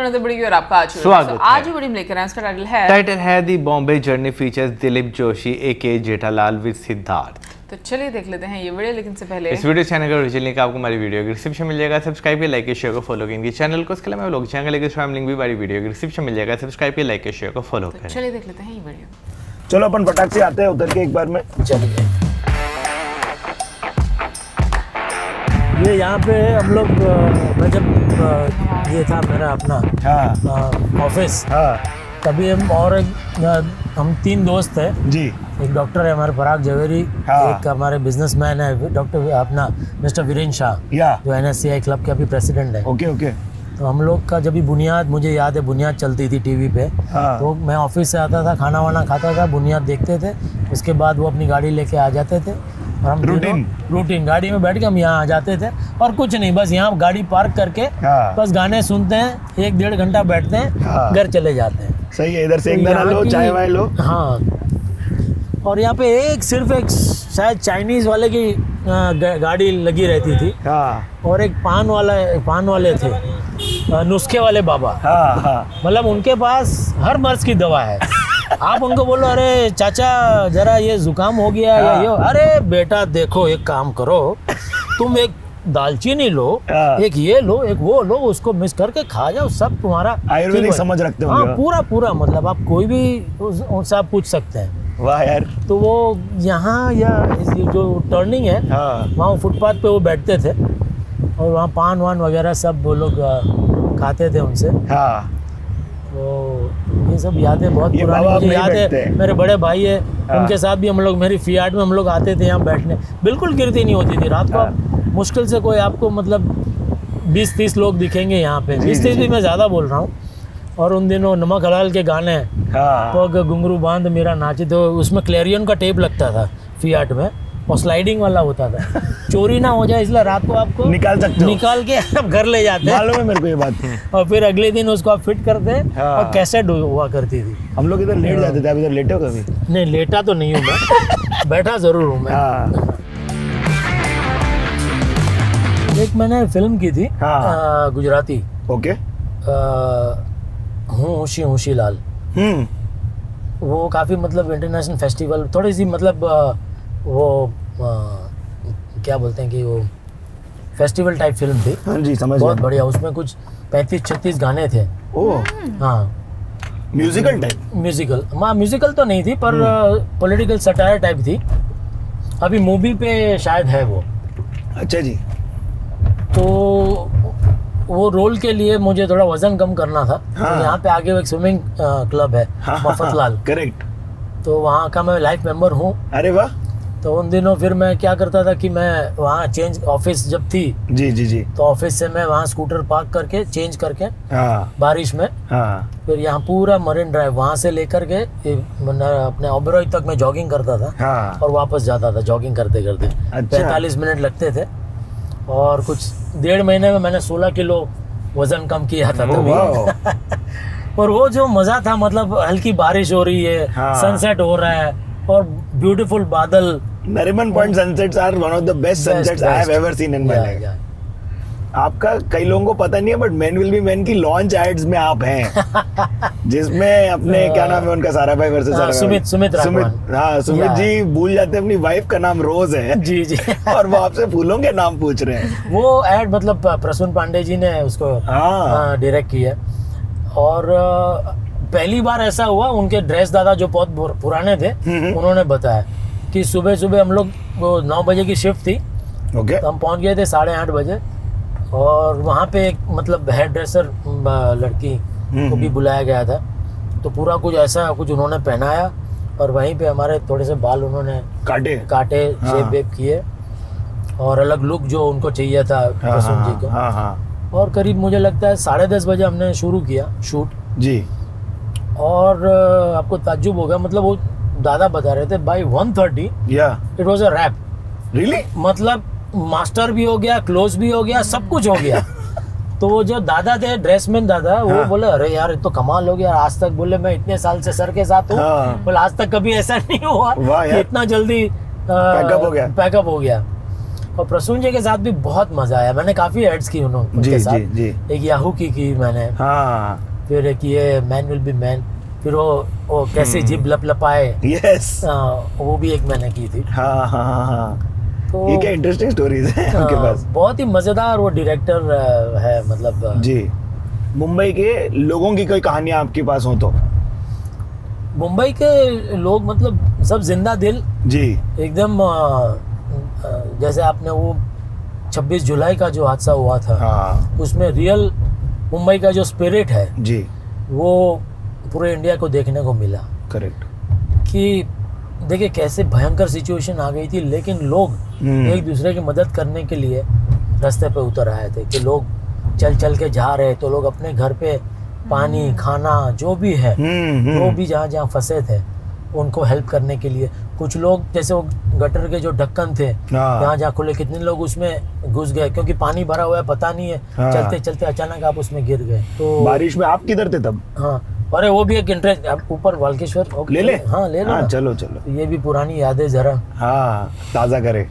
Afternoon the बड़ी और आपका आज ही बड़ी में लेकर आए, इसका टाइटल है the Bombay journey features Dilip Joshi aka Jethalal with Siddharth. तो चलिए देख लेते हैं ये वीडियो, लेकिन से पहले इस वीडियो चैनल का ओरिजिनल लिंक आपको हमारी वीडियो के डिस्क्रिप्शन मिल जाएगा। सब्सक्राइब लाइक के शेयर को फॉलो करें इनके चैनल को। इसके अलावा लोग चैनल के स्वयं लिंक भी हमारी वीडियो के डिस्क्रिप्शन मिल जाएगा। सब्सक्राइब लाइक के शेयर को फॉलो करें। चलिए देख लेते हैं ये वीडियो। चलो अपन फटाक से आते हैं उधर के एक बार में। चलिए ये यहाँ पे हम लोग मैं जब ये था मेरा अपना ऑफिस, तभी हम 3 दोस्त हैं जी। एक डॉक्टर है हमारे पराग जवेरी, एक हमारे बिजनेसमैन है डॉक्टर अपना मिस्टर वीरेंद्र शाह जो NSCI क्लब के अभी प्रेसिडेंट है। ओके। तो हम लोग का जब भी बुनियाद, मुझे याद है बुनियाद चलती थी टीवी पे, तो मैं ऑफिस से आता था, खाना वाना खाता था, बुनियाद देखते थे, उसके बाद वो अपनी गाड़ी लेके आ जाते थे और हम रूटीन गाड़ी में बैठ के हम यहाँ आ जाते थे और कुछ नहीं, बस यहाँ गाड़ी पार्क करके बस गाने सुनते हैं, 1-1.5 घंटा बैठते हैं, घर चले जाते हैं। सही है, इधर से एक दाना लो, चाय वाय लो। हाँ, और यहाँ पे सिर्फ एक शायद चाइनीज वाले की गाड़ी लगी रहती थी और एक पान वाले थे, नुस्खे वाले बाबा। मतलब उनके पास हर मर्ज की दवा है। आप उनको बोलो अरे चाचा जरा ये जुकाम हो गया या ये, अरे बेटा देखो एक काम करो, तुम एक दालचीनी लो, एक ये लो, एक वो लो, उसको मिक्स करके खा जाओ, सब तुम्हारा आयुर्वेदिक समझ रखते हो। हाँ, पूरा मतलब आप कोई भी उनसे आप पूछ सकते हैं। वाह यार। तो वो यहाँ या जो टर्निंग है वहाँ फुटपाथ पे वो बैठते थे और वहाँ पान वान वगैरह सब वो लोग खाते थे उनसे। तो ये सब यादें बहुत पुरानी मुझे याद है। मेरे बड़े भाई है, उनके साथ भी हम लोग मेरी फियाट में हम लोग आते थे यहाँ बैठने, बिल्कुल गिरती नहीं होती थी रात को। मुश्किल से कोई आपको मतलब 20-30 लोग दिखेंगे यहाँ पे, 20-30 भी मैं ज़्यादा बोल रहा हूँ। और उन दिनों नमक हलाल के गाने, पग घुंघरू बांध मेरा नाचे, तो उसमें क्लेरियन का टेप लगता था फियाट में और स्लाइडिंग वाला होता था, चोरी ना हो जाए इसलिए रात को आपको निकाल के आप घर ले जाते हैं। मालूम है मेरे को ये बात। और फिर अगले दिन उसको आप फिट करते और कैसेट हुआ करती थी। हम लोग इधर लेट जाते थे। आप इधर लेटे हो कभी? नहीं, लेटा तो नहीं हूँ मैं, बैठा जरूर हूँ मैं। एक मैंने फिल्म की थी गुजराती, ओके, होशी होशी लाल। वो काफ़ी मतलब इंटरनेशनल फेस्टिवल, थोड़ी सी मतलब वो क्या बोलते हैं कि वो फेस्टिवल टाइप फिल्म थी। हाँ जी, समझ बहुत बढ़िया। उसमें कुछ 35-36 गाने थे। ओह हाँ, म्यूजिकल तो नहीं थी पर पॉलिटिकल सटायर टाइप थी। अभी मूवी पे शायद है वो। अच्छा जी। तो वो रोल के लिए मुझे थोड़ा वजन कम करना था। तो यहाँ पे आगे एक स्विमिंग क्लब है, मफतलाल। करेक्ट। तो वहाँ का मैं लाइफ मेंबर हूँ। अरे वाह। तो उन दिनों फिर मैं क्या करता था कि मैं वहाँ चेंज, ऑफिस जब थी जी, तो ऑफिस से मैं वहाँ स्कूटर पार्क करके चेंज करके बारिश में फिर यहाँ पूरा मरीन ड्राइव वहाँ से लेकर के अपने ओबेरॉय तक मैं जॉगिंग करता था और वापस जाता था जॉगिंग करते करते। 45 मिनट लगते थे और कुछ 1.5 महीने में मैंने 16 किलो वजन कम किया था तभी। और वो जो मजा था, मतलब हल्की बारिश हो रही है, सनसेट हो रहा है और ब्यूटीफुल बादल। Nariman point sunsets are one of the best sunsets I have ever seen in my life. आपका कई लोगों को पता नहीं है but man will be man की लॉन्च एड्स में आप हैं, जिसमें अपने क्या नाम है उनका, सारा भाई वर्सेस सारा सुमित जी भूल जाते हैं अपनी वाइफ का नाम रोज है जी और वो आपसे फूलों के नाम पूछ रहे हैं। वो एड मतलब प्रसून पांडे जी ने उसको डायरेक्ट किया और पहली बार ऐसा हुआ, उनके ड्रेस दादा जो बहुत पुराने थे उन्होंने बताया कि सुबह हम लोग 9 बजे की शिफ्ट थी। तो हम पहुंच गए थे 8:30 बजे और वहाँ पे एक मतलब हेयर ड्रेसर लड़की को भी बुलाया गया था। तो पूरा कुछ ऐसा कुछ उन्होंने पहनाया और वहीं पे हमारे थोड़े से बाल उन्होंने काटे शेप वेप किए और अलग लुक जो उनको चाहिए था प्रसून जी को। और करीब मुझे लगता है 10:30 बजे हमने शुरू किया शूट जी। और आपको ताज्जुब होगा, मतलब वो दादा बता रहे थे by 1:30 it was a wrap. Really? मतलब मास्टर भी हो गया, क्लोज भी हो गया, सब कुछ हो गया। तो वो जो दादा थे, ड्रेसमैन दादा, वो बोले अरे यार ये तो कमाल हो गया। आज तक बोले मैं इतने साल से सर के साथ हूँ, बोले आज तक कभी ऐसा नहीं हुआ कि इतना जल्दी पैकअप हो गया। और प्रसून के साथ भी बहुत मजा आया, मैंने काफी एड्स की उनके साथ। जी। एक याहू की मैंने, हाँ फिर एक ये मैन विल बी मैन, फिर वो कैसे जिब लपलपाए, यस, वो भी एक मैंने की थी। हाँ। तो ये क्या इंटरेस्टिंग स्टोरीज है आपके पास। बहुत ही मजेदार वो डायरेक्टर है, मतलब जी। मुंबई के लोगों की कोई कहानियां आपके पास हो तो? मुंबई के लोग मतलब सब जिंदा दिल जी। एकदम, जैसे आपने वो 26 जुलाई का जो हादसा हुआ था, हाँ उसमें रियल मुंबई का जो स्पिरिट है जी, वो पूरे इंडिया को देखने को मिला। करेक्ट। कि देखिए कैसे भयंकर सिचुएशन आ गई थी, लेकिन लोग एक दूसरे की मदद करने के लिए रास्ते पे उतर आए थे। कि लोग चल के जा रहे तो लोग अपने घर पे पानी खाना जो भी है, जो भी जहाँ फंसे थे उनको हेल्प करने के लिए, कुछ लोग जैसे वो गटर के जो ढक्कन थे जहाँ खुले, कितने लोग उसमें घुस गए क्योंकि पानी भरा हुआ है, पता नहीं है, चलते चलते अचानक आप उसमें गिर गए। तो बारिश में आप किधर थे तब? हाँ, अरे वो भी एक इंटरेस्ट। अब ऊपर वाल्केश्वर ले ले, हाँ ले लो, चलो। ये भी पुरानी यादें जरा ताजा करे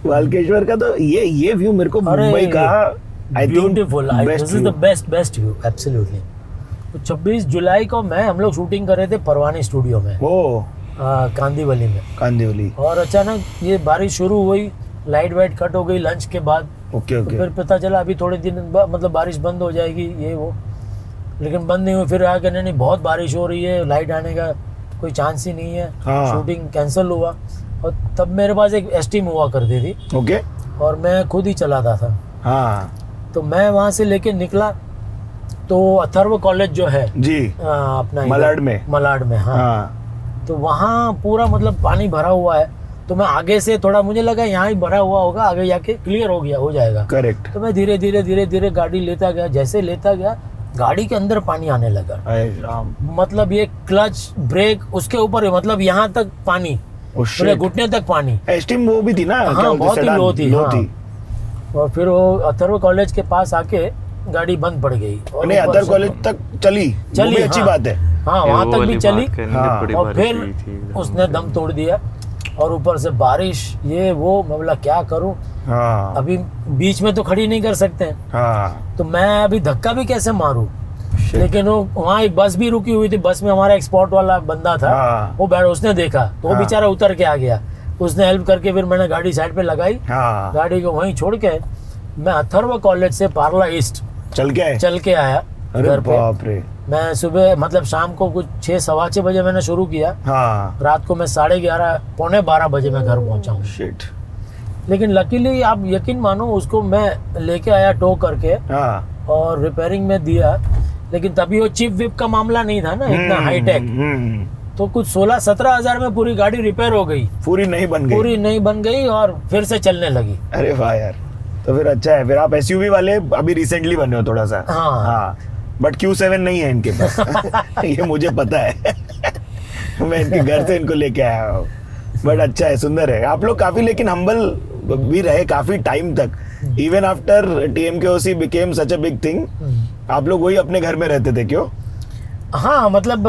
वाल्केश्वर का। तो ये व्यू मेरे को मुंबई का beautiful, this is the best view, absolutely. तो 26 जुलाई को हम लोग शूटिंग कर रहे थे परवानी स्टूडियो में, कांदीवली में। कांदीवली। और अचानक ये बारिश शुरू हुई, लाइट वाइट कट हो गई लंच के बाद। ओके। तो फिर पता चला अभी थोड़े दिन मतलब बारिश बंद हो जाएगी ये वो, लेकिन बंद नहीं हुई। फिर आके नहीं बहुत बारिश हो रही है, लाइट आने का कोई चांस ही नहीं है। शूटिंग कैंसिल हुआ। और तब मेरे पास एक एस्टीम हुआ करती थी। ओके। और मैं खुद ही चलाता था। तो मैं वहाँ से लेके निकला तो अथर्व कॉलेज जो है जी, अपना मलाड में। हाँ। तो वहाँ पूरा मतलब पानी भरा हुआ है। तो मैं आगे से थोड़ा, मुझे लगा यहाँ ही भरा हुआ होगा, आगे जाके क्लियर हो जाएगा। करेक्ट। तो मैं धीरे धीरे गाड़ी लेता गया। जैसे लेता गया गाड़ी के अंदर पानी आने लगा। मतलब ये क्लच ब्रेक उसके ऊपर, मतलब यहाँ तक पानी, पूरे घुटने तक पानी। एस्टीम वो भी थी ना? हाँ, बहुत ही लो थी। और फिर वो अथर्व कॉलेज के पास आके गाड़ी बंद पड़ गई। और अथर्व कॉलेज तक चली अच्छी बात है। हाँ, वहाँ तक भी चली। और फिर उसने दम तोड़ दिया। और ऊपर से बारिश, ये वो, मैं बोला क्या करूं। अभी बीच में तो खड़ी नहीं कर सकते। तो मैं अभी धक्का भी कैसे मारूं। लेकिन वो वहाँ एक बस भी रुकी हुई थी, बस में हमारा एक्सपोर्ट वाला बंदा था, वो बैठ, उसने देखा तो वो बेचारा उतर के आ गया। उसने हेल्प करके फिर मैंने गाड़ी साइड पे लगाई। गाड़ी को वहीं छोड़ के मैं अथर्व कॉलेज से पार्ला ईस्ट चल के आया घर पे। मैं सुबह मतलब शाम को कुछ 6-6:15 बजे मैंने शुरू किया। रात को मैं 11:30 पौने 12 बजे मैं घर पहुंचा हूँ। लेकिन लकीली आप यकीन मानो, उसको मैं लेके आया टो करके और रिपेयरिंग में दिया। लेकिन तभी वो चिप विप का मामला नहीं था ना इतना हाईटेक। तो कुछ 16-17 हजार में पूरी गाड़ी रिपेयर हो गई। पूरी नहीं बन गई और फिर से चलने लगी। अरे वाह यार, तो फिर अच्छा है। फिर आप एसयूवी वाले अभी रिसेंटली बने हो थोड़ा सा। हाँ। बट Q7 नहीं है इनके पास। ये मुझे पता है। मैं इनके घर से इनको लेके आया हूँ। बट अच्छा है, सुंदर है। आप लोग काफी लेकिन हम्बल भी रहे काफी टाइम तक। Even after TMKOC became such a big thing, आप लोग वही अपने घर में रहते थे क्यों? हाँ, मतलब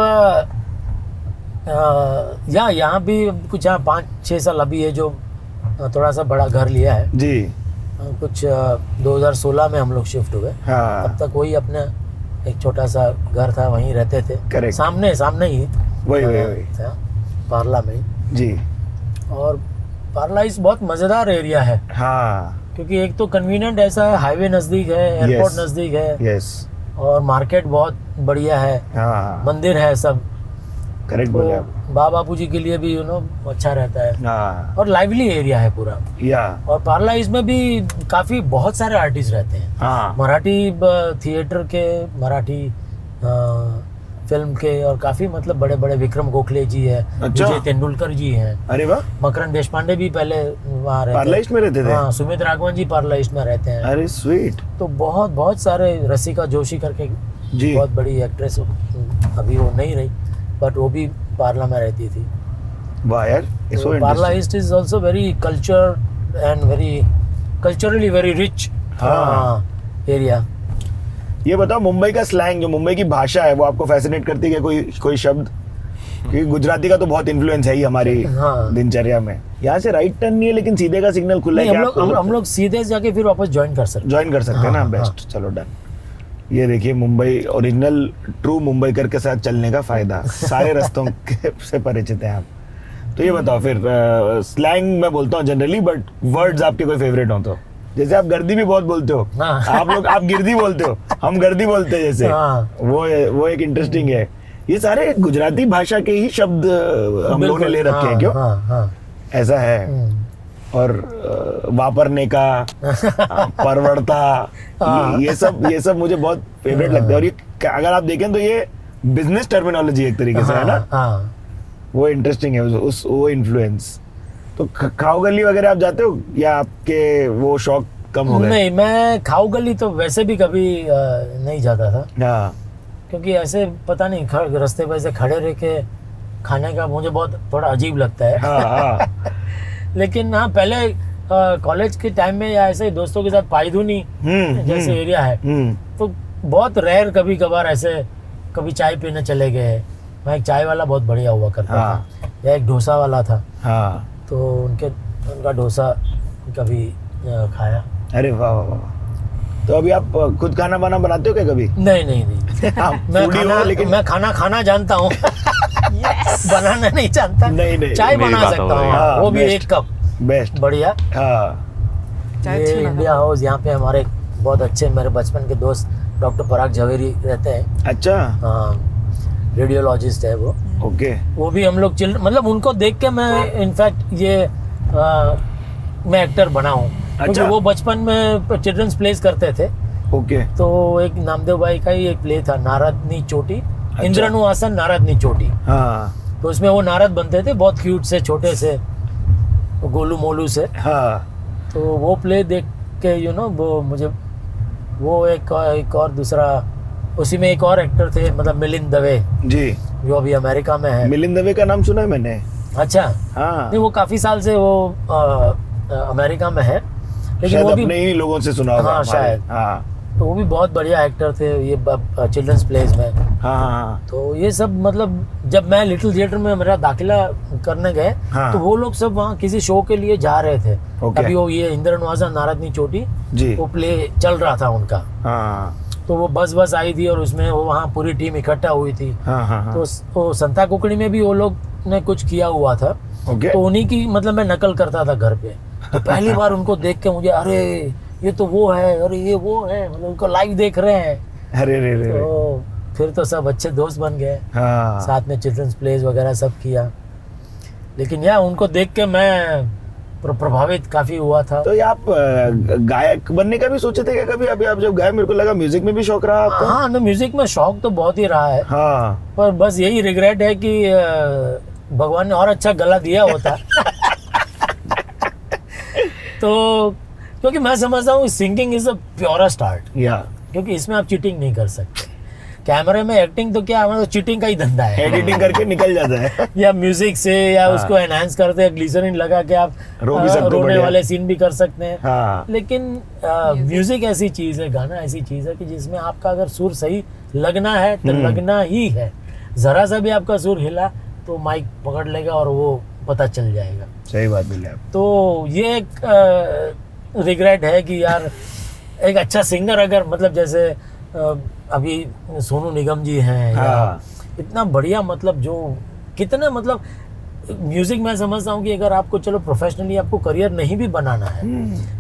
यहाँ भी कुछ 5-6 साल अभी है जो थोड़ा सा बड़ा घर लिया है जी। कुछ 2016 में हम लोग शिफ्ट हुए। तब तक वही अपने एक छोटा सा घर था, वहीं रहते थे। सामने ही वही था, पार्ला में जी। और पार्ला इस बहुत मजेदार एरिया है। क्योंकि एक तो कन्वीनियंट ऐसा है, हाईवे नजदीक है, एयरपोर्ट नजदीक है, और मार्केट बहुत बढ़िया है, मंदिर है सब। करेक्ट बोले आप। बाबू जी के लिए भी अच्छा रहता है। और लाइवली एरिया है पूरा। और पार्ला इसमें भी काफी बहुत सारे आर्टिस्ट रहते हैं। मराठी थिएटर के, मराठी फिल्म के, और काफी मतलब बड़े बड़े विक्रम गोखले जी है, विजय तेंदुलकर जी हैं। अरे वाह। मकरंद देशपांडे भी पहले वहाँ रहते में रहते थे। हाँ, सुमित राघवन जी पार्ला ईस्ट में रहते हैं। अरे स्वीट। तो बहुत सारे, रसिका जोशी करके जी, बहुत बड़ी एक्ट्रेस, अभी वो नहीं रही, बट वो भी पार्ला में रहती थी। वाह यार, तो Parla east is also very culturally very rich area. ये बताओ, मुंबई का स्लैंग, जो मुंबई की भाषा है, वो आपको फैसिनेट करती है? कोई शब्द क्योंकि गुजराती का तो बहुत इन्फ्लुएंस है ही हमारी हाँ। दिनचर्या में। यहाँ से राइट टर्न नहीं है लेकिन सीधे का सिग्नल खुला है। हम लोग सीधे जाके फिर वापस ज्वाइन कर सकते हैं ना। बेस्ट, चलो डन। ये देखिए मुंबई ओरिजिनल ट्रू मुंबईकर के साथ चलने का फायदा, सारे रास्तों से परिचित हैं आप। तो ये बताओ फिर, स्लैंग मैं बोलता हूँ जनरली, बट वर्ड्स आपके कोई फेवरेट हो तो? जैसे आप गर्दी भी बहुत बोलते हो, आप गिरदी बोलते हो, हम गर्दी बोलते हैं जैसे, वो एक इंटरेस्टिंग है। ये सारे गुजराती भाषा के ही शब्द हम लोगों ने ले रखे हैं क्यों? ऐसा है। और वापरने का, परवड़ता, ये सब मुझे बहुत फेवरेट लगता है। और ये अगर आप देखें तो ये बिजनेस टर्मिनोलॉजी एक तरीके से है ना, वो इंटरेस्टिंग है वो इन्फ्लुएंस। तो खाओ गली वगैरह आप जाते हो या आपके वो शौक कम हो गए? नहीं, मैं खाओ गली तो वैसे भी कभी नहीं जाता था। हाँ, क्योंकि ऐसे पता नहीं रास्ते पे ऐसे खड़े रह के खाने का मुझे बहुत थोड़ा अजीब लगता है। हाँ। लेकिन हाँ, पहले कॉलेज के टाइम में या ऐसे दोस्तों के साथ पाइधुनी जैसे एरिया है, तो बहुत रेयर कभी कभार ऐसे कभी चाय पीने चले गए। वहाँ एक चाय वाला बहुत बढ़िया हुआ करता था, या एक डोसा वाला था। हाँ। तो उनका डोसा कभी खाया। अरे वाह वाह वाह। तो अभी आप खुद खाना वाना बनाते हो क्या कभी? नहीं। मैं खाना जानता हूँ। बनाना नहीं जानता। नहीं चाय बना सकता हूँ, वो भी एक कप। बेस्ट, बढ़िया। ये इंडिया हाउस, यहाँ पे हमारे बहुत अच्छे मेरे बचपन के दोस्त डॉक्टर पराग झवेरी रहते हैं। अच्छा। हाँ, रेडियोलॉजिस्ट है वो। ओके। वो भी हम लोग मतलब उनको देख के मैं इनफैक्ट ये मैं एक्टर बना हूँ। क्योंकि वो बचपन में चिल्ड्रंस प्लेस करते थे। ओके। तो एक नामदेव भाई का ही एक प्ले था, नारदनी चोटी। इंद्रनुआसन नारदनी चोटी। हाँ। तो उसमें वो नारद बनते थे, बहुत क्यूट से, छोटे से, गोलू मोलू से। हाँ। तो वो प्ले देख के वो मुझे वो एक और दूसरा, उसी में एक और एक्टर थे, मतलब मिलिंद दवे जी, जो अभी अमेरिका में है। मिलिंद दवे का नाम सुना है मैंने। अच्छा। हाँ। नहीं, वो काफी साल से वो अमेरिका में है, लेकिन वो भी अपने ही लोगों से सुना होगा। हाँ, शायद। हाँ। तो वो भी बहुत बढ़िया एक्टर थे ये चिल्ड्रंस प्लेस में। हाँ। तो ये सब मतलब जब मैं लिटिल थिएटर में मेरा दाखिला करने गए, तो वो लोग सब वहाँ किसी शो के लिए जा रहे थे। अभी वो ये इंद्रनुआसन नारदनी चोटी जी, वो प्ले चल रहा था उनका। हाँ। तो वो बस आई थी और उसमें वो वहाँ पूरी टीम इकट्ठा हुई थी। हाँ। तो वो संता कुकड़ी में भी वो लोग ने कुछ किया हुआ था। तो उन्हीं की मतलब मैं नकल करता था घर पे। तो पहली बार उनको देख के मुझे, अरे ये तो वो है, अरे ये वो है, मतलब उनको लाइव देख रहे हैं। अरे तो फिर तो सब अच्छे दोस्त बन गए। हाँ। साथ में चिल्ड्रंस प्लेस वगैरह सब किया। लेकिन यार उनको देख के मैं प्रभावित काफी हुआ था। तो आप गायक बनने का भी सोचे थे क्या कभी? अभी आप जब गाए, मेरे को लगा म्यूजिक में भी शौक रहा आपका। हाँ, ना, म्यूजिक में शौक तो बहुत ही रहा है। हाँ। पर बस यही रिग्रेट है कि भगवान ने और अच्छा गला दिया होता। तो क्योंकि मैं समझता हूँ singing is a purest art. क्योंकि इसमें आप चीटिंग नहीं कर सकते। कैमरे में एक्टिंग तो क्या, हमारा तो चीटिंग का ही धंधा है। एडिटिंग करके निकल जाता है। या म्यूजिक से, या उसको एनहांस करते हैं, ग्लिसरीन लगा के आप रोने वाले सीन भी कर सकते हैं। हाँ। लेकिन म्यूजिक ऐसी चीज है, गाना ऐसी चीज है कि जिसमें आपका अगर सुर सही लगना है तो लगना ही है। जरा सा भी आपका सुर हिला तो माइक पकड़ लेगा और वो पता चल जाएगा। सही बात बोले आप। तो ये एक रिग्रेट है कि यार एक अच्छा सिंगर अगर, मतलब जैसे अभी सोनू निगम जी हैं, या इतना बढ़िया, मतलब जो कितना, मतलब म्यूजिक में समझता हूँ कि अगर आपको चलो प्रोफेशनली आपको करियर नहीं भी बनाना है,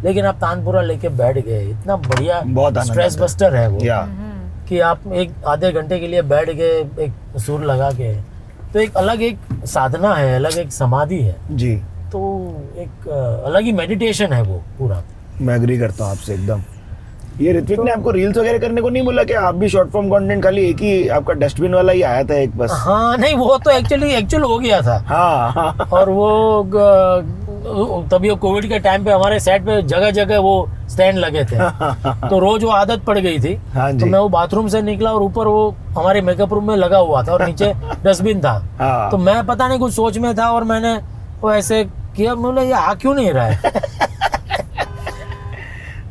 लेकिन आप तानपुरा लेके बैठ गए, इतना बढ़िया स्ट्रेस बस्टर है वो, कि आप एक आधे घंटे के लिए बैठ गए एक सुर लगा के, तो एक अलग एक साधना है, अलग एक समाधि है जी। तो एक अलग ही मेडिटेशन है वो पूरा। मैं एग्री करता हूँ आपसे एकदम। ये ऋत्विक ने आपको रील्स वगैरह करने को नहीं बोला कि आप भी शॉर्ट फॉर्म कंटेंट, खाली एक ही आपका डस्टबिन वाला ही आया था एक बस? हाँ, नहीं, वो तो एक्चुअल हो गया था। हाँ। और वो तभी कोविड के टाइम पे हमारे सेट पे जगह जगह वो स्टैंड लगे थे। तो रोज वो आदत पड़ गई थी। तो मैं वो बाथरूम से निकला और ऊपर वो हमारे मेकअप रूम में लगा हुआ था और नीचे डस्टबिन था। तो मैं पता नहीं कुछ सोच में था और मैंने वो ऐसे किया, बोला ये आ क्यों नहीं रहा है।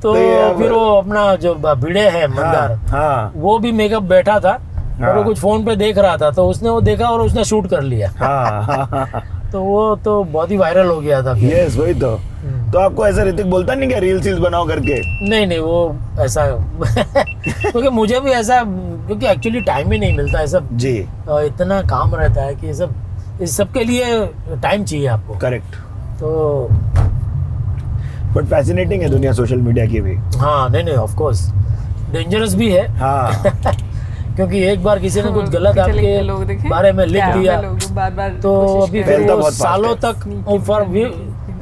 तो फिर वो अपना जो भिड़े है मंदार, वो भी मेकअप बैठा था और वो कुछ फोन पे देख रहा था, तो उसने वो देखा और उसने शूट कर लिया। तो वो तो बहुत ही वायरल हो गया था। यस, वही तो। तो आपको ऐसा ऋतिक बोलता नहीं क्या रील्स बनाओ करके? नहीं वो ऐसा क्योंकि मुझे भी ऐसा, क्योंकि एक्चुअली टाइम ही नहीं मिलता है सब जी। इतना काम रहता है कि इस सब के लिए टाइम चाहिए आपको। करेक्ट। तो बट फैसिनेटिंग है दुनिया सोशल मीडिया की भी। हाँ, नहीं ऑफ कोर्स डेंजरस भी है। हाँ क्योंकि एक बार किसी ने कुछ गलत आपके बारे में लिख दिया तो अभी फिर वो सालों तक ऊपर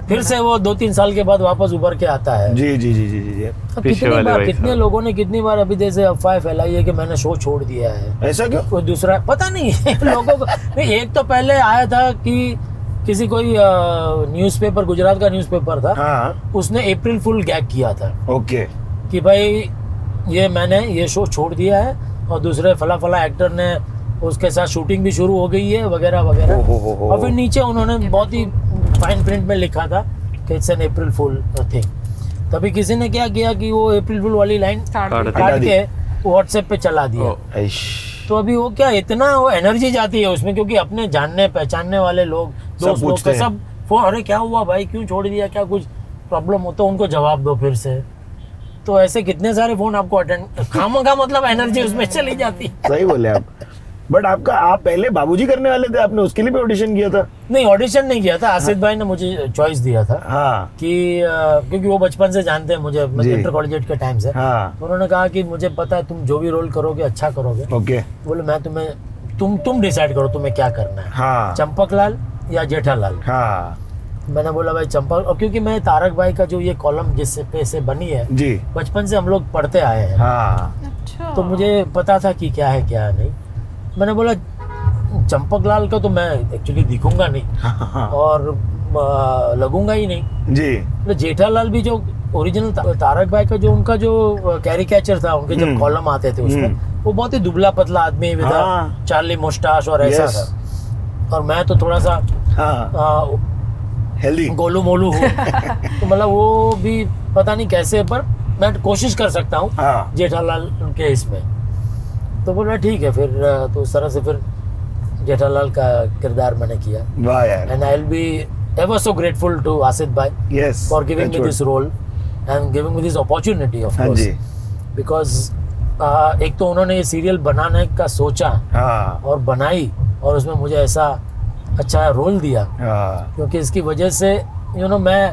फिर से वो 2-3 साल के बाद वापस उभर के आता है। जी जी जी जी जी। कितने लोगों ने कितनी बार अभी जैसे अफवाह फैलाई है कि मैंने शो छोड़ दिया है। ऐसा क्यों? कोई दूसरा पता नहीं लोगों को नहीं। एक तो पहले आया था कि किसी कोई न्यूज़पेपर, गुजरात का न्यूज़पेपर था। हाँ। उसने अप्रैल फुल गैग किया था। ओके। कि भाई मैंने ये शो छोड़ दिया है और दूसरे फला एक्टर ने उसके साथ शूटिंग भी शुरू हो गई है वगैरह वगैरह। और फिर नीचे उन्होंने बहुत ही फाइन प्रिंट में लिखा था कि it's an April fool thing. तभी किसी ने क्या किया कि वो अप्रैल फुल वाली लाइन काट के व्हाट्सएप पे चला दिया। तो अभी वो क्या इतना वो एनर्जी जाती है उसमें, क्योंकि अपने जानने पहचानने वाले लोग, दोस्त लोग का सब फोन, अरे क्या हुआ भाई, क्यों छोड़ दिया, क्या कुछ प्रॉब्लम हो तो उनको जवाब दो फिर से। तो ऐसे कितने सारे फोन आपको अटेंड खामखा, मतलब एनर्जी उसमें चली जाती है। सही बोले आप। बट आप पहले बाबूजी करने वाले थे, आपने उसके लिए भी ऑडिशन किया था? नहीं, ऑडिशन नहीं किया था। आसिफ भाई ने मुझे चॉइस दिया था। हाँ। कि क्योंकि वो बचपन से जानते हैं मुझे, इंटर कॉलेजिएट के टाइम से। हाँ। तो उन्होंने कहा कि मुझे पता है तुम जो भी रोल करोगे अच्छा करोगे। ओके। बोले मैं तुम डिसाइड करो तुम्हें क्या करना है। हाँ। चंपकलाल या जेठालाल। हाँ। मैंने बोला भाई चंपक, और क्योंकि मैं तारक भाई का जो ये कॉलम जिससे पे से बनी है जी, बचपन से हम लोग पढ़ते आए हैं। हाँ। तो मुझे पता था कि क्या है क्या नहीं। मैंने बोला चंपकलाल का तो मैं एक्चुअली दिखूंगा नहीं और लगूंगा ही नहीं जी। तो जेठालाल भी जो ओरिजिनल तारक भाई का जो उनका जो कैरिकेचर था, उनके जब कॉलम आते थे उसमें, वो बहुत ही दुबला पतला आदमी भी था, चार्ली मुस्टाश और ऐसा था। और मैं तो थोड़ा सा हेल्दी गोलू मोलू हूँ। तो मतलब वो भी पता नहीं कैसे, पर मैं कोशिश कर सकता हूँ जेठालाल के इसमें। तो बोला ठीक है फिर। तो उस तरह से फिर जेठालाल का किरदार मैंने किया। वाह यार। And I will be ever so grateful to Asif भाई for giving me this role and giving me this opportunity of course, because एक तो उन्होंने ये सीरियल बनाने का सोचा और बनाई और उसमें मुझे ऐसा अच्छा रोल दिया, क्योंकि इसकी वजह से मैं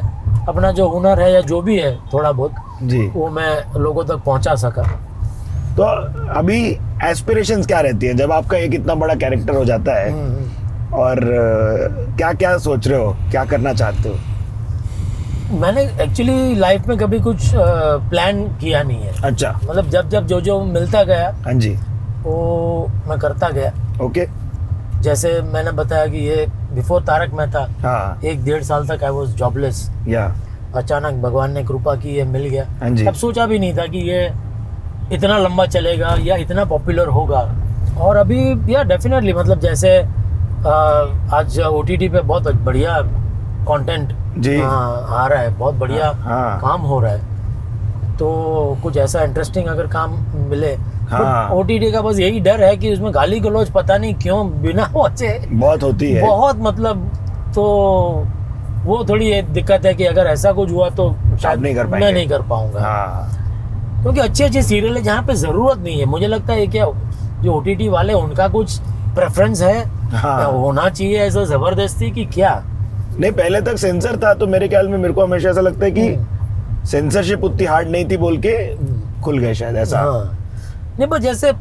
अपना जो हुनर है या जो भी है थोड़ा बहुत जी, वो मैं लोगों तक पहुंचा सका। तो अभी एस्पिरेशंस क्या रहती है जब आपका एक इतना बड़ा कैरेक्टर हो जाता है, और क्या क्या सोच रहे हो, क्या करना चाहते हो? मैंने एक्चुअली लाइफ में कभी कुछ प्लान किया नहीं है। अच्छा। मतलब जब जो मिलता गया, हाँ जी, वो मैं करता गया। ओके। जैसे मैंने बताया कि ये बिफोर तारक में था, 1-1.5 साल तक आई वाज जॉबलेस। अचानक भगवान ने कृपा की, ये मिल गया। अब सोचा भी नहीं था कि ये इतना लंबा चलेगा या इतना पॉपुलर होगा। और अभी या डेफिनेटली मतलब जैसे आज OTT पे बहुत बढ़िया कंटेंट आ रहा है, बहुत बढ़िया काम हो रहा है। तो कुछ ऐसा इंटरेस्टिंग अगर काम मिले, OTT का बस यही डर है कि उसमें गाली गलौज पता नहीं क्यों बिना वजह बहुत होती है, बहुत मतलब। तो वो थोड़ी दिक्कत है कि अगर ऐसा कुछ हुआ तो शायद मैं नहीं कर पाऊंगा, क्योंकि अच्छी सीरियल है जहाँ पे जरूरत नहीं है। मुझे लगता है क्या जो OTT वाले उनका कुछ प्रेफरेंस है, होना चाहिए ऐसा जबरदस्ती की क्या? नहीं, पहले तक सेंसर था तो मेरे ख्याल में, मेरे को हमेशा ऐसा लगता है कि सेंसरशिप उतनी हार्ड नहीं थी बोल के खुल गए शायद ऐसा। नहीं, पर जैसे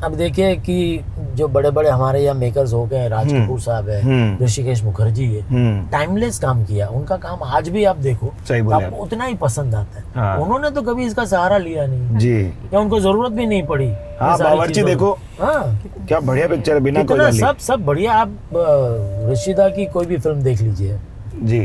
अब देखिए कि जो बड़े बड़े हमारे यहाँ मेकर्स हो गए, राज कपूर साहब है, ऋषिकेश मुखर्जी है, टाइमलेस काम किया। उनका काम आज भी आप देखो आपको उतना ही पसंद आता है। उन्होंने तो कभी इसका सहारा लिया नहीं जी, या उनको जरूरत भी नहीं पड़ी। बावर्ची देखो, क्या बढ़िया पिक्चर है, बिना कोई गाली। सब बढ़िया। आप ऋषिदा की कोई भी फिल्म देख लीजिए जी।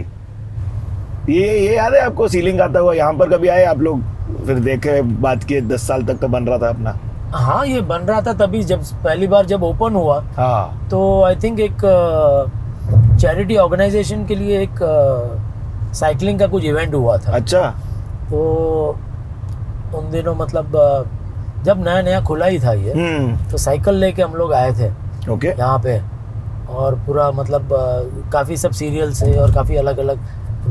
ये याद है आपको सीलिंग आता हुआ यहाँ पर कभी आए आप लोग? फिर देखे, बात किए, 10 साल तक तो बन रहा था अपना। हाँ, ये बन रहा था तभी जब पहली बार जब ओपन हुआ। तो आई थिंक एक चैरिटी ऑर्गेनाइजेशन के लिए एक साइकिलिंग का कुछ इवेंट हुआ था। अच्छा। तो उन दिनों मतलब जब नया नया खुला ही था ये, तो साइकिल लेके हम लोग आए थे ओके यहाँ पे, और पूरा मतलब काफ़ी सब सीरियल से और काफ़ी अलग अलग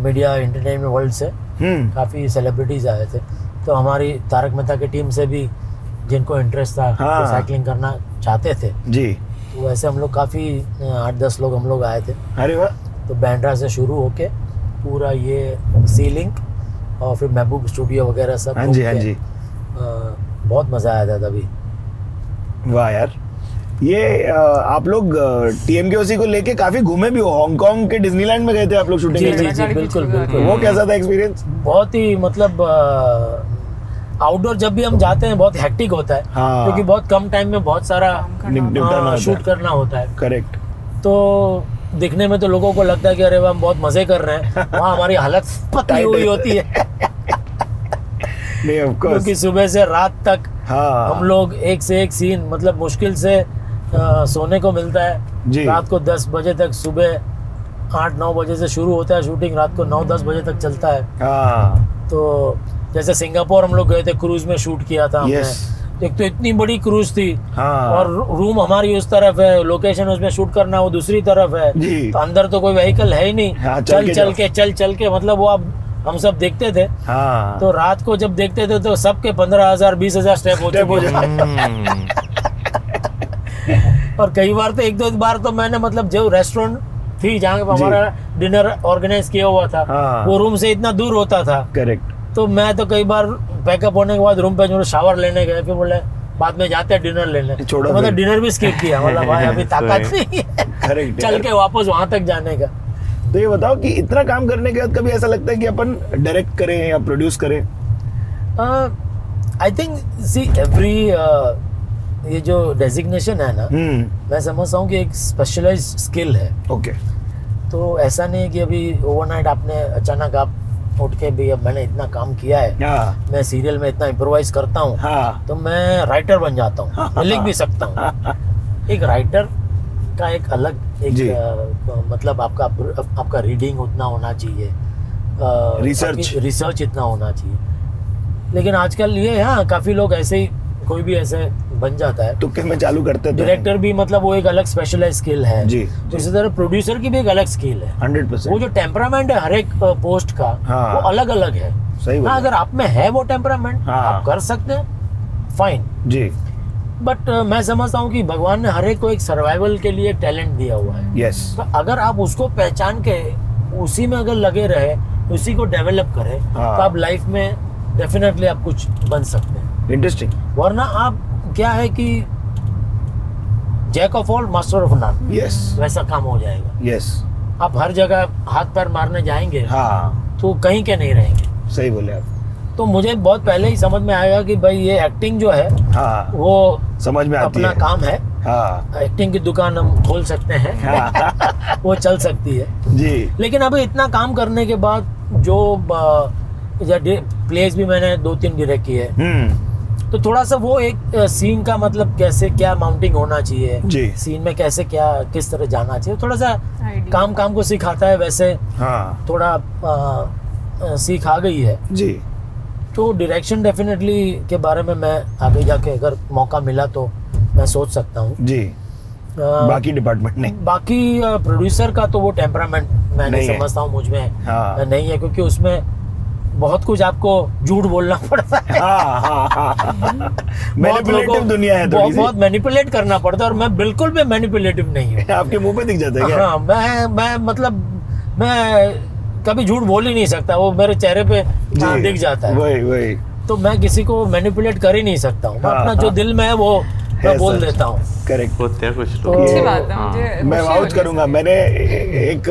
मीडिया एंटरटेनमेंट वर्ल्ड से काफ़ी सेलिब्रिटीज़ आए थे। तो हमारी तारक मेहता की टीम से भी जिनको इंटरेस्ट था हाँ। साइकिलिंग करना चाहते थे, जी, तो वैसे हम लोग काफ़ी 8-10 लोग हम लोग आए थे। अरे वाह, तो बैंड्रा से शुरू होके पूरा ये सीलिंग और फिर महबूब स्टूडियो वगैरह सब हाँ घूम जी, हाँ के, जी, बहुत मज़ा आया था तभी। वाह यार। ये आप लोग TMKOC को लेके काफी घूमे भी हो, हांगकांग के डिज्नीलैंड में गए थे आप लोग शूटिंग जी के जी लिए? जी बिल्कुल बिल्कुल। वो कैसा था एक्सपीरियंस? बहुत ही मतलब आउटडोर जब भी हम जाते हैं बहुत हेक्टिक होता है, हाँ। क्योंकि बहुत कम टाइम में बहुत सारा निपटाना होता शूट है। करना होता है। करेक्ट। तो दिखने में तो लोगों को लगता है कि अरे वाह हम बहुत मजे कर रहे हैं, वहाँ हमारी हालत पतली हुई होती है नहीं ऑफ कोर्स, क्योंकि सुबह से रात तक हाँ हम लोग एक से एक सीन, मतलब मुश्किल से सोने को मिलता है जी। रात को 10 बजे तक, सुबह 8-9 बजे से शुरू होता है शूटिंग, रात को 9-10 बजे तक चलता है। हाँ तो जैसे सिंगापुर हम लोग गए थे, क्रूज में शूट किया था हमने। Yes. एक तो इतनी बड़ी क्रूज थी, हाँ और रूम हमारी उस तरफ है, लोकेशन उसमें शूट करना वो दूसरी तरफ है, जी। तो अंदर तो कोई व्हीकल है ही नहीं। हाँ, चल के मतलब वो अब हम सब देखते थे, हाँ तो रात को जब देखते थे तो सबके 15,000-20,000 स्टेप हो Step हो चुके हैं। और कई बार तो 1-2 बार तो मैंने मतलब जो रेस्टोरेंट थी जहाँ पे हमारा डिनर ऑर्गेनाइज किया हुआ था, हाँ। वो रूम से इतना दूर होता था, करेक्ट, तो मैं तो कई बार पैकअप होने के बाद रूम पे जो शावर लेने गए, फिर बोले बाद में जाते हैं डिनर लेने, छोड़ो तो मतलब फिर। डिनर भी स्किप किया, मतलब भाई अभी ताकत नहीं है करेक्ट। चल के वापस वहां तक जाने का। तो ये बताओ कि इतना काम करने के बाद कभी ऐसा लगता है कि अपन डायरेक्ट करें या प्रोड्यूस करें? आई थिंक सी एवरी ये जो डेजिग्नेशन है ना, मैं समझता हूँ कि एक स्पेशलाइज स्किल है। ओके, तो ऐसा नहीं है कि अभी ओवरनाइट आपने अचानक आप उठ के भी अब मैंने इतना काम किया है, हाँ मैं सीरियल में इतना इम्प्रोवाइज करता हूँ, हाँ तो मैं राइटर बन जाता हूँ, मैं लिख भी सकता हूँ। एक राइटर का एक अलग जी। मतलब आपका रीडिंग उतना होना चाहिए, रिसर्च इतना होना चाहिए। लेकिन आजकल ये काफी लोग ऐसे ही, कोई भी ऐसे बन जाता है। तुक्के में चालू करते थे। डायरेक्टर भी मतलब वो एक अलग स्पेशलाइज स्किल है जी, तो इसी तरह प्रोड्यूसर की भी एक अलग स्किल है। 100%। वो जो टेम्परामेंट है हर एक पोस्ट का, हाँ। वो अलग अलग है। सही बोला। अगर आप में है वो टेम्परामेंट, हाँ। आप कर सकते हैं, फाइन। जी, बट मैं समझता हूँ कि भगवान ने हर एक को एक सर्वाइवल के लिए टैलेंट दिया हुआ है। यस, तो अगर आप उसको पहचान के उसी में अगर लगे रहे, उसी को डेवलप करें, हाँ। तो आप लाइफ में डेफिनेटली आप कुछ बन सकते हैं। इंटरेस्टिंग। वरना आप क्या है कि jack of all master of none, yes वैसा काम हो जाएगा। यस, आप हर जगह हाथ पैर मारने जाएंगे हाँ तो कहीं के नहीं रहेंगे। सही बोले आप। तो मुझे बहुत पहले ही समझ में आएगा कि भाई ये एक्टिंग जो है हाँ वो समझ में आती अपना है। काम है, हाँ एक्टिंग की दुकान हम खोल सकते हैं, हाँ वो चल सकती है। जी, लेकिन अभी इतना काम करने के बाद जो प्लेस भी मैंने 2-3 डायरेक्ट किए, तो थोड़ा सा वो एक सीन का मतलब कैसे क्या माउंटिंग होना चाहिए, जी। सीन में कैसे क्या किस तरह जाना चाहिए, थोड़ा सा Idea. काम को सिखाता है। वैसे हाँ थोड़ा सीख आ गई है, जी, तो डायरेक्शन डेफिनेटली के बारे में मैं आगे जाके अगर मौका मिला तो मैं सोच सकता हूँ। जी। बाकी डिपार्टमेंट नहीं। बाकी प्रोड्यूसर का तो वो टेम्परामेंट मैं नहीं नहीं है। समझता हूँ मुझ में हाँ। नहीं है, क्योंकि उसमें बहुत कुछ आपको झूठ बोलना पड़ता है। मैनिपुलेटिव दुनिया है थोड़ी सी। बहुत मैनिपुलेट करना पड़ता है, और मैं बिल्कुल भी मैनिपुलेटिव नहीं हूँ। आपके मुंह पे दिख जाता है क्या? हाँ, मैं मतलब मैं कभी झूठ बोल ही नहीं सकता, वो मेरे चेहरे पे जी, दिख जाता है। वही तो मैं किसी को मैनिपुलेट कर ही नहीं सकता हूँ। मैं हाँ, अपना जो हाँ। दिल में है वो मैं बोल सच। देता हूँ। करेक्ट। होते हैं कुछ तो- लोग। अच्छी बात है, हाँ। मुझे मैं खुशी वाउच होगी करूंगा। इससे। मैंने एक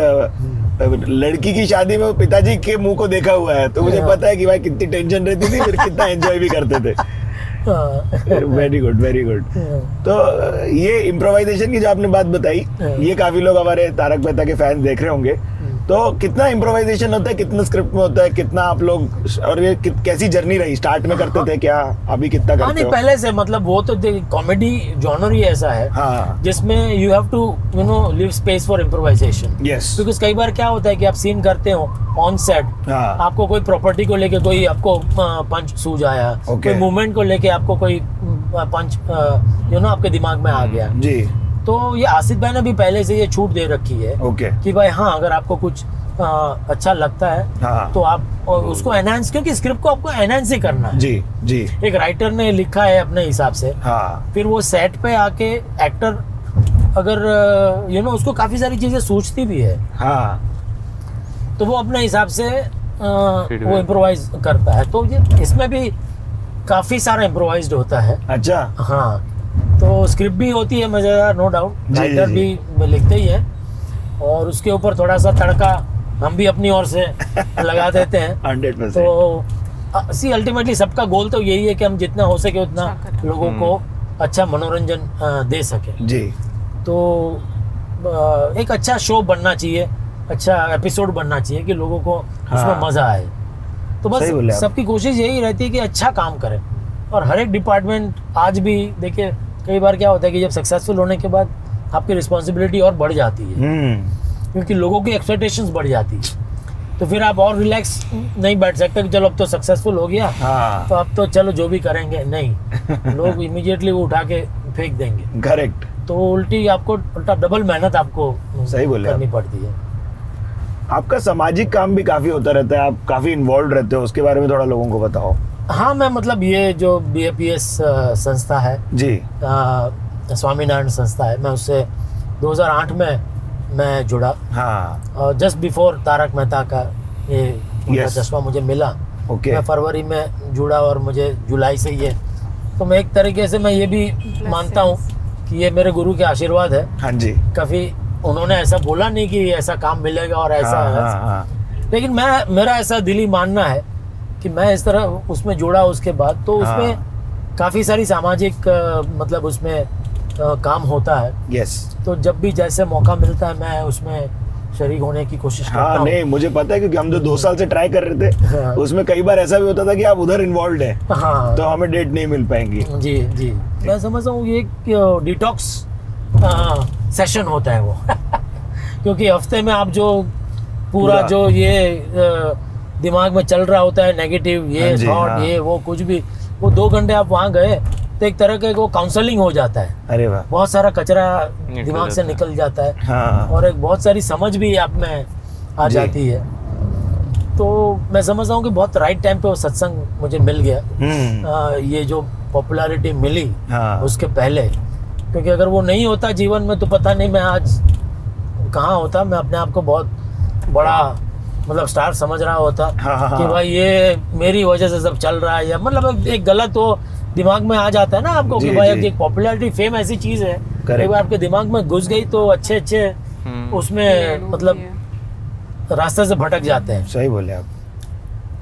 लड़की की शादी में पिताजी के मुंह को देखा हुआ है, तो मुझे हाँ। पता है कि भाई कितनी टेंशन रहती थी, फिर कितना एंजॉय भी करते थे। हाँ। Very good, very good. तो ये इम्प्रोवाइजेशन की जो आपने बात बताई, ये काफी लोग हमारे तारक मेहता के फैंस देख रहे होंगे। तो कितना इम्प्रोवाइजेशन होता है, कितना स्क्रिप्ट में होता है, कितना आप लोग, और ये कैसी जर्नी रही? स्टार्ट में करते थे क्या, अभी कितना हाँ, करते नहीं हो? पहले से मतलब वो तो कॉमेडी जॉनर ही ऐसा है हाँ जिसमें you have to leave space for improvisation. Yes, because कई बार क्या होता है कि आप सीन करते हो ऑन सेट, हाँ आपको कोई प्रॉपर्टी को लेके कोई आपको पंच सूझ आया, Okay. कोई मूवमेंट को लेके आपको कोई पंच आपके दिमाग में आ गया। जी तो ये आसिफ भाई ने भी पहले से ये छूट दे रखी है ओके कि भाई हाँ, अगर आपको कुछ अच्छा लगता है हाँ। तो आप उसको एनहांस, क्योंकि स्क्रिप्ट को आपको एनहांस ही करना है। जी जी एक राइटर ने लिखा है अपने हिसाब से, हाँ फिर वो सेट पे आके एक्टर अगर उसको काफी सारी चीजें सूझती भी है, हाँ तो वो अपने हिसाब से वो इम्प्रोवाइज करता है। तो ये इसमें भी काफी सारा इम्प्रोवाइज्ड होता है। अच्छा हाँ, तो स्क्रिप्ट भी होती है मजेदार, नो डाउट, जी, राइटर जी। भी लिखते ही है, और उसके ऊपर थोड़ा सा तड़का हम भी अपनी ओर से लगा देते हैं। 100%। तो अल्टीमेटली सबका गोल तो यही है कि हम जितना हो सके उतना लोगों को अच्छा मनोरंजन दे सके। जी तो एक अच्छा शो बनना चाहिए, अच्छा एपिसोड बनना चाहिए कि लोगों को हाँ। उसमें मजा आए। तो सही बोले बस आप। सबकी कोशिश यही रहती है कि अच्छा काम करें, और हर एक डिपार्टमेंट आज भी देखिए, कई बार क्या होता है कि जब सक्सेसफुल होने के बाद आपकी रिस्पॉन्सिबिलिटी और बढ़ जाती है, क्योंकि लोगों की एक्सपेक्टेशंस बढ़ जाती है। तो फिर आप और रिलैक्स नहीं बैठ सकते कि चलो अब तो सक्सेसफुल हो गया, हाँ तो अब तो चलो जो भी करेंगे, नहीं लोग इमीडिएटली वो उठा के फेंक देंगे। करेक्ट। तो उल्टा डबल मेहनत आपको सही बोले करनी पड़ती है। आपका सामाजिक काम भी काफी होता रहता है, आप काफी इन्वॉल्व रहते हो, उसके बारे में थोड़ा लोगों को बताओ। हाँ, मैं मतलब ये जो BAPS संस्था है, जी स्वामीनारायण संस्था है, मैं उससे 2008 में मैं जुड़ा, हाँ जस्ट बिफोर तारक मेहता का ये उनका Yes. चश्मा मुझे मिला। ओके मैं फरवरी में जुड़ा और मुझे जुलाई से ये, तो मैं एक तरीके से मैं ये भी मानता हूँ कि ये मेरे गुरु के आशीर्वाद है। हाँ जी कभी उन्होंने ऐसा बोला नहीं कि ऐसा काम मिलेगा और ऐसा हाँ, है, हाँ, हाँ। लेकिन मेरा ऐसा दिली मानना है कि मैं इस तरह उसमें जुड़ा उसके बाद, तो हाँ। उसमें काफ़ी सारी सामाजिक मतलब उसमें काम होता है। यस तो जब भी जैसे मौका मिलता है मैं उसमें शरीक होने की कोशिश करता हाँ हूँ। नहीं मुझे पता है, क्योंकि हम जो 2 साल से ट्राई कर रहे थे हाँ। उसमें कई बार ऐसा भी होता था कि आप उधर इन्वॉल्व है हाँ तो हमें डेट नहीं मिल पाएंगी। जी जी, मैं समझता हूँ ये डिटॉक्स सेशन होता है वो क्योंकि हफ्ते में आप जो पूरा जो ये दिमाग में चल रहा होता है नेगेटिव, ये हाँ जी, थॉट, हाँ। ये वो कुछ भी, वो 2 घंटे आप वहाँ गए तो एक तरह का वो काउंसलिंग हो जाता है। अरे वाह बहुत सारा कचरा निकल दिमाग से जाता है। निकल जाता है, हाँ और एक बहुत सारी समझ भी आप में आ जी। जाती है। तो मैं समझता हूँ कि बहुत राइट टाइम पे वो सत्संग मुझे मिल गया। ये जो पॉपुलैरिटी मिली हाँ। उसके पहले, क्योंकि अगर वो नहीं होता जीवन में तो पता नहीं मैं आज कहाँ होता। मैं अपने आप को बहुत बड़ा मतलब स्टार समझ रहा होता हाँ। कि भाई ये मेरी वजह से सब चल रहा है, या मतलब एक गलत वो दिमाग में आ जाता है ना आपको जी, कि भाई जी। एक पॉपुलैरिटी फेम ऐसी चीज है, Correct। एक बार आपके दिमाग में घुस गई तो अच्छे अच्छे उसमें मतलब रास्ते से भटक जाते हैं। सही बोले आप।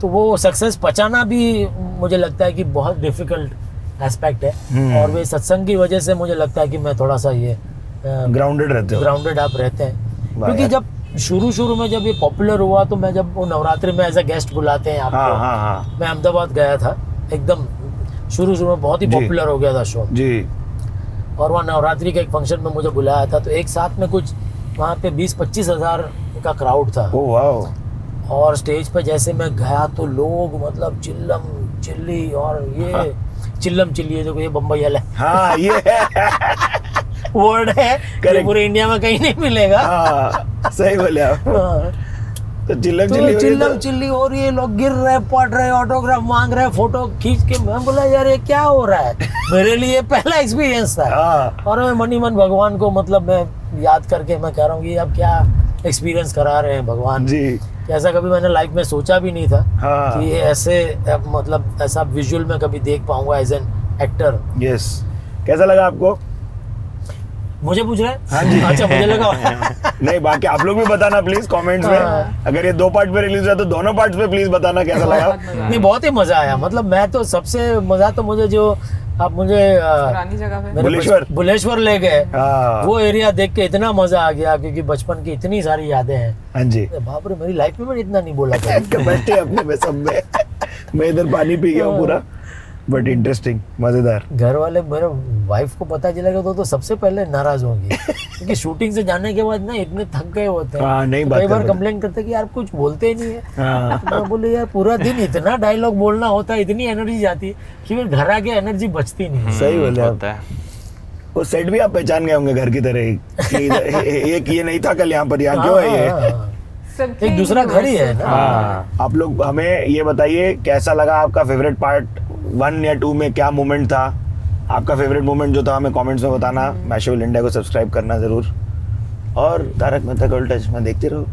तो वो सक्सेस पचाना भी मुझे लगता है कि बहुत डिफिकल्ट एस्पेक्ट है, और वे सत्संग की वजह से मुझे लगता है कि मैं थोड़ा सा ये ग्राउंडेड रहते हो। ग्राउंडेड आप रहते हैं। वाह क्योंकि यार। जब शुरू में जब ये पॉपुलर हुआ तो मैं जब वो नवरात्रि में एज अ गेस्ट बुलाते हैं आपको, हाँ हाँ हाँ मैं अहमदाबाद गया था, एकदम शुरू में बहुत ही जी। पॉपुलर हो गया था शो, जी और वहाँ नवरात्रि के एक फंक्शन में मुझे बुलाया था, तो एक साथ में कुछ वहाँ पे 20-25 हज़ार का क्राउड था, ओ वाओ। और स्टेज पे जैसे मैं गया तो लोग मतलब चिल्लम चिल्ली, और ये चिल्लम चिल्ली है जो ये बम्बई वाला हाँ ये वर्ड है, ये पूरे इंडिया में कहीं नहीं मिलेगा। हाँ सही बोले आप। हाँ। तो चिल्लम तो चिल्ली चिल्लम चिल्ली हो रही है, लोग गिर रहे, पड़ रहे, ऑटोग्राफ मांग रहे, फोटो खींच के। मैं बोला यार ये क्या हो रहा है, मेरे लिए पहला एक्सपीरियंस था। हाँ और मैं मनी मन भगवान को मतलब मैं याद करके मैं कह रहा हूँ कि अब क्या एक्सपीरियंस करा रहे हैं भगवान जी ऐसा कभी मैंने लाइफ में सोचा भी नहीं था हाँ। कि ये ऐसे मतलब ऐसा विजुअल में कभी देख पाऊंगा एज एन एक्टर। यस कैसा लगा आपको? मुझे पूछ रहे हैं? हाँ जी। अच्छा मुझे लगा नहीं बाकी आप लोग भी बताना प्लीज कमेंट्स में। हाँ। अगर ये 2 पार्ट पे रिलीज हुआ तो दोनों पार्ट्स पे प्लीज बताना कैसा लगा। नहीं बहुत ही मजा आया। मतलब मैं तो सबसे मजा तो मुझे जो आप मुझे पुरानी जगह पे बुलेश्वर। बुलेश्वर ले गए हाँ। वो एरिया देख के इतना मजा आ गया क्योंकि बचपन की इतनी सारी यादें हैं। हाँ जी बाप रे मेरी लाइफ में मैंने इतना नहीं बोला था। बैठे अपने में सब में मैं इधर पानी पी गया हूँ पूरा। बट इंटरेस्टिंग, मजेदार। घर वाले मेरे वाइफ को पता चलेगा तो सबसे पहले नाराज होंगे क्योंकि शूटिंग से जाने के बाद ना इतने थक गए होते हैं। हाँ, नहीं तो बात कई बार कर कंप्लेन करते हैं कि यार कुछ बोलते ही नहीं है। हाँ। मैं बोले यार पूरा दिन इतना डायलॉग बोलना होता है, इतनी एनर्जी जाती है कि फिर घर आके एनर्जी बचती नहीं है। सही बोले आप। होता है। वो सेट भी आप पहचान गए होंगे घर की तरह ही कि ये नहीं था कल यहाँ पर, यहाँ क्यों है ये? हाँ, सबके एक दूसरा घर ही है ना। हाँ। आप लोग हमें ये बताइए कैसा लगा आपका फेवरेट पार्ट 1 या 2 में, क्या मोमेंट था आपका फेवरेट मोमेंट जो था, हमें कमेंट्स में बताना। मैशेबल इंडिया को सब्सक्राइब करना जरूर, और तारक मेहता का उल्टा चश्मा देखते रहो।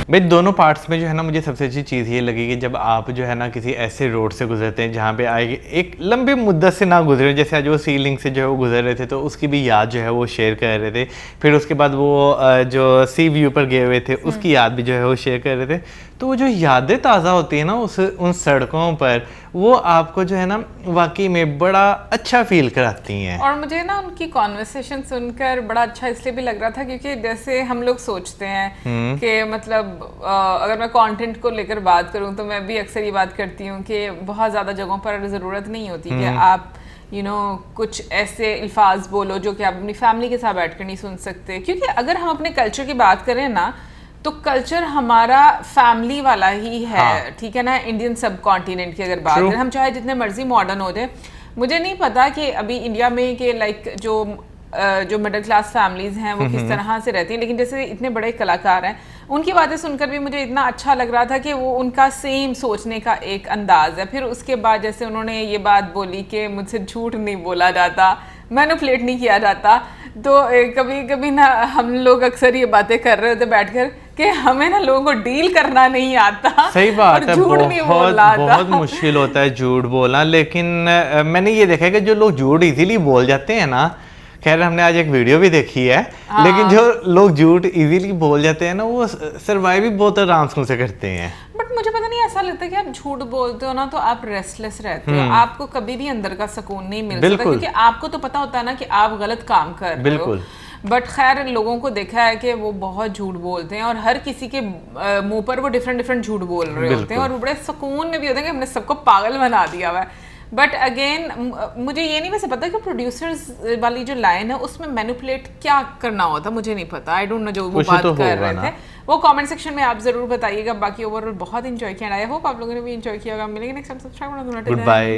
भाई दोनों पार्ट्स में जो है ना मुझे सबसे अच्छी चीज़ ये लगी कि जब आप जो है ना किसी ऐसे रोड से गुजरते हैं जहाँ पे आए एक लंबी मुद्दत से ना गुजरे, जैसे आज वो सीलिंग से जो है वो गुजर रहे थे तो उसकी भी याद जो है वो शेयर कर रहे थे, फिर उसके बाद वो जो सी व्यू पर गए हुए थे उसकी याद भी जो है वो शेयर कर रहे थे। तो वो जो यादें ताज़ा होती है ना उन सड़कों पर, वो आपको जो है ना वाकई में बड़ा अच्छा फील कराती हैं। और मुझे ना उनकी कॉन्वर्सेशन सुनकर बड़ा अच्छा इसलिए भी लग रहा था क्योंकि जैसे हम लोग सोचते हैं कि मतलब अगर मैं कंटेंट को लेकर बात करूं तो मैं भी अक्सर ये बात करती हूँ कि बहुत ज़्यादा जगहों पर ज़रूरत नहीं होती कि आप कुछ ऐसे अल्फाज बोलो जो कि आप अपनी फैमिली के साथ बैठ कर नहीं सुन सकते। क्योंकि अगर हम अपने कल्चर की बात करें ना तो कल्चर हमारा फैमिली वाला ही है। हाँ। ठीक है ना, इंडियन सब कॉन्टिनेंट की अगर बात करें, हम चाहे जितने मर्जी मॉडर्न हो जाए, मुझे नहीं पता कि अभी इंडिया में कि लाइक जो मिडिल क्लास फैमिलीज हैं वो किस तरह से रहती हैं, लेकिन जैसे इतने बड़े कलाकार हैं उनकी बातें सुनकर भी मुझे इतना अच्छा लग रहा था कि वो उनका सेम सोचने का एक अंदाज है। फिर उसके बाद जैसे उन्होंने ये बात बोली कि मुझसे झूठ नहीं बोला जाता, मैनिपुलेट नहीं किया जाता, तो कभी कभी ना हम लोग अक्सर ये बातें कर रहे होते बैठकर कि हमें ना लोगों को डील करना नहीं आता। सही बात है, बहुत मुश्किल होता है झूठ बोलना। लेकिन मैंने ये देखा है कि जो लोग झूठ इजीली बोल जाते हैं ना, खैर हमने आज एक वीडियो भी देखी है, लेकिन जो लोग झूठ इजीली बोल जाते हैं ना वो सर्वाइव भी बहुत आराम से करते हैं। बट मुझे पता नहीं, ऐसा लगता है कि आप झूठ बोलते हो ना तो आप रेस्टलेस रहते हो, आपको कभी भी अंदर का सुकून नहीं मिल सकता क्योंकि आपको तो पता होता है ना कि आप गलत काम कर रहे हो। बट खैर लोगों को देखा है कि वो बहुत झूठ बोलते हैं और हर किसी के मुंह पर वो डिफरेंट झूठ बोल रहे होते हैं और वो बड़े सुकून में भी होते हैं कि हमने सबको पागल बना दिया हुआ है। बट अगेन मुझे ये नहीं वैसे पता कि प्रोड्यूसर्स वाली जो लाइन है उसमें मैनिपुलेट क्या करना होता, मुझे नहीं पता। आई डोंट नो जो वो बात कर रहे थे वो कमेंट सेक्शन में आप जरूर बताइएगा। बाकी ओवरऑल बहुत एंजॉय किया, आई होप आप लोगों ने भी एंजॉय किया होगा। मिलेंगे नेक्स्ट टाइम, सब्सक्राइब करना, गुड बाय।